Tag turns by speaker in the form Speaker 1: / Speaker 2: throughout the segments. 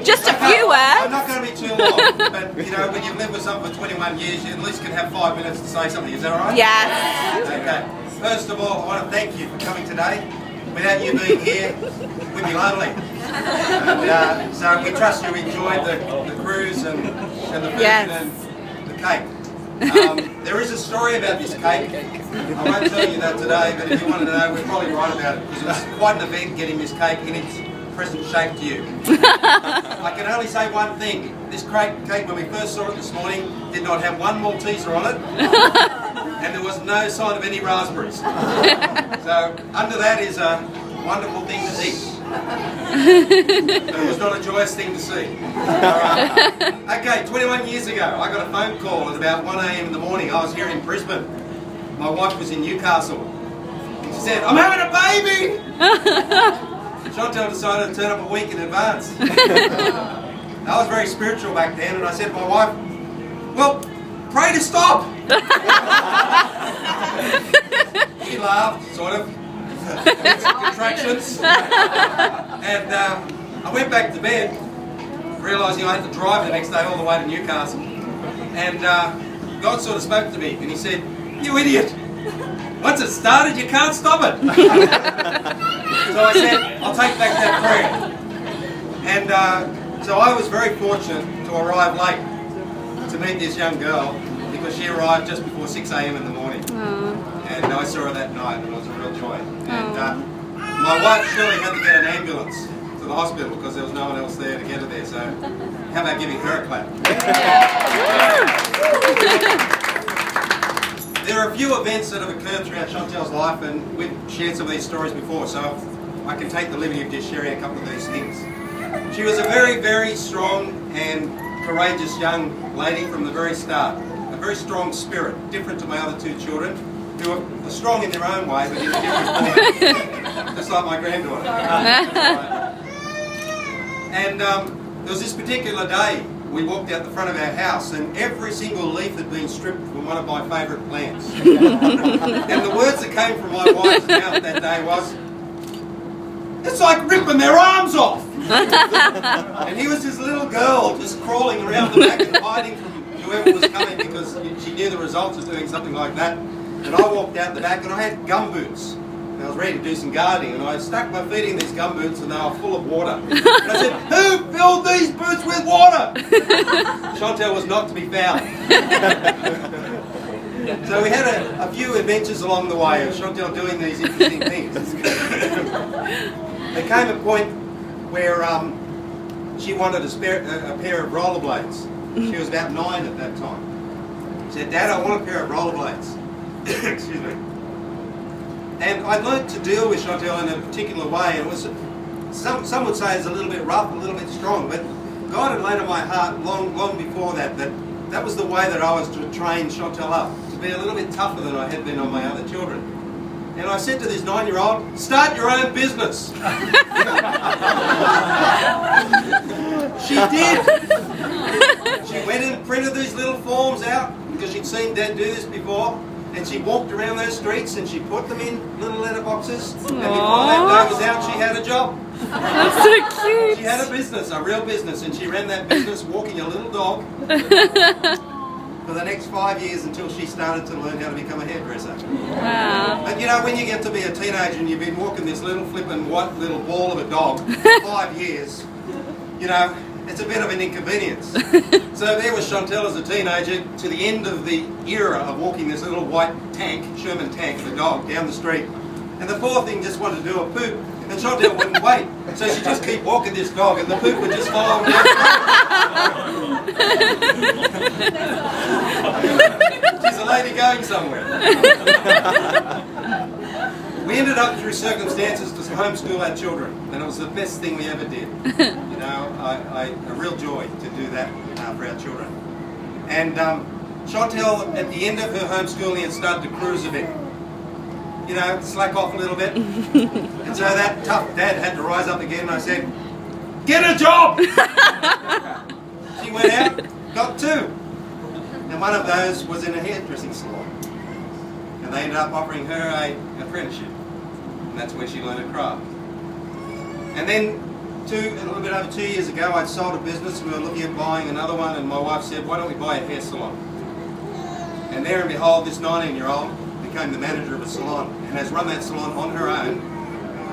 Speaker 1: Just a few words.
Speaker 2: I'm not going to be too long, but you know, when you've lived with someone for 21 years, you at least can have 5 minutes to say something. Is that all right?
Speaker 1: Yes.
Speaker 2: Okay. First of all, I want to thank you for coming today. Without you being here, we'd be lonely. And, so we trust you enjoyed the cruise and the food and the cake. There is a story about this cake. I won't tell you that today, but if you wanted to know, we're probably right about it, because it was quite an event getting this cake in its present shape to you. I can only say one thing. This cake, when we first saw it this morning, did not have one Malteser on it, and there was no sign of any raspberries. So under that is a wonderful thing to eat. But it was not a joyous thing to see. Okay, 21 years ago, I got a phone call at about 1 a.m. in the morning. I was here in Brisbane. My wife was in Newcastle. And she said, "I'm having a baby!" Chantelle decided to turn up a week in advance. I was very spiritual back then, and I said to my wife, "Well, pray to stop." She laughed, sort of. Contractions. And I went back to bed, realising I had to drive the next day all the way to Newcastle. And God sort of spoke to me, and He said, "You idiot! Once it's started, you can't stop it." So I said, "I'll take back that prayer." And so I was very fortunate to arrive late to meet this young girl, because she arrived just before 6 a.m. in the morning. And I saw her that night, and it was a real joy. And my wife Shelley had to get an ambulance to the hospital because there was no one else there to get her there. So how about giving her a clap? There are a few events that have occurred throughout Chantelle's life, and we've shared some of these stories before, so I can take the liberty of just sharing a couple of these things. She was a very, very strong and courageous young lady from the very start. A very strong spirit, different to my other two children, who are strong in their own way, but in a different way. Just like my granddaughter. And there was this particular day, we walked out the front of our house, and every single leaf had been stripped from one of my favourite plants. And the words that came from my wife's mouth that day was, "It's like ripping their arms off." And here was this little girl just crawling around the back and hiding from whoever was coming, because she knew the results of doing something like that. And I walked out the back, and I had gumboots. And I was ready to do some gardening, and I stuck my feet in these gumboots, and they were full of water. And I said, "Who filled these boots with water?" Chantelle was not to be found. So we had a few adventures along the way of Chantelle doing these interesting things. There came a point where she wanted a pair of rollerblades. She was about 9 at that time. She said, "Dad, I want a pair of rollerblades." Excuse me. And I learned to deal with Chantelle in a particular way. It was, some would say it's a little bit rough, a little bit strong, but God had laid on my heart long before that was the way that I was to train Chantelle up, to be a little bit tougher than I had been on my other children. And I said to this 9-year-old, "Start your own business." She did. She went and printed these little forms out, because she'd seen Dad do this before, and she walked around those streets and she put them in little letter boxes. And before that day was out, she had a job.
Speaker 1: That's so cute.
Speaker 2: She had a business, a real business, and she ran that business walking a little dog for the next 5 years, until she started to learn how to become a hairdresser.
Speaker 1: Wow.
Speaker 2: But you know, when you get to be a teenager and you've been walking this little flippin' white little ball of a dog for 5 years, you know, it's a bit of an inconvenience. So there was Chantelle as a teenager, to the end of the era of walking this little white tank, Sherman tank, the dog, down the street. And the poor thing just wanted to do a poop, and Chantelle wouldn't wait. So she'd just keep walking this dog, and the poop would just follow him down. She's a lady going somewhere. We ended up, through circumstances, to homeschool our children, and it was the best thing we ever did. You know, a real joy to do that for our children. And Chantelle, at the end of her homeschooling, had started to cruise a bit. You know, slack off a little bit. And so that tough dad had to rise up again, and I said, "Get a job!" She went out, got 2. And one of those was in a hairdressing salon. And they ended up offering her an apprenticeship. And that's where she learned her craft. And then a little bit over 2 years ago, I'd sold a business and we were looking at buying another one, and my wife said, why don't we buy a hair salon? And there and behold, this 19-year-old became the manager of a salon and has run that salon on her own,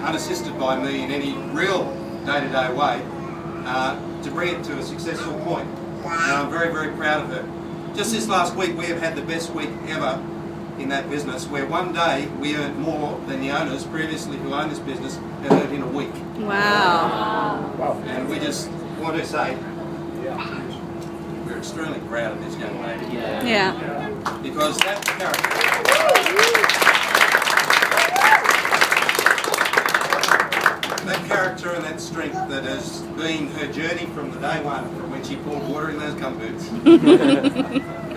Speaker 2: unassisted by me in any real day-to-day way, to bring it to a successful point. And I'm very, very proud of her. Just this last week, we have had the best week ever in that business, where one day we earned more than the owners previously who owned this business had earned in a week.
Speaker 1: Wow.
Speaker 2: And we just want to say we're extremely proud of this young lady.
Speaker 1: Yeah.
Speaker 2: Because that character and that strength that has been her journey from the day one, from when she poured water in those gumboots,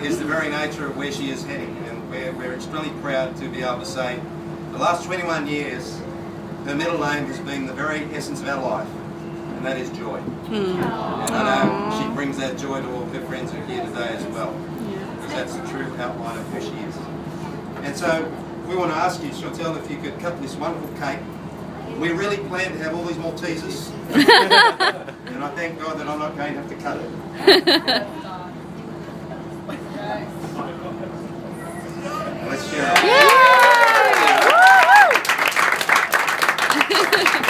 Speaker 2: is the very nature of where she is heading. And we're extremely proud to be able to say the last 21 years her middle name has been the very essence of our life, and that is joy. And I know she brings that joy to all her friends who are here today as well, because that's the true outline of who she is. And so we want to ask you, Chantelle, if you could cut this wonderful cake. We really plan to have all these Maltesers, and I thank God that I'm not going to have to cut it. Let's share it.
Speaker 1: Yay!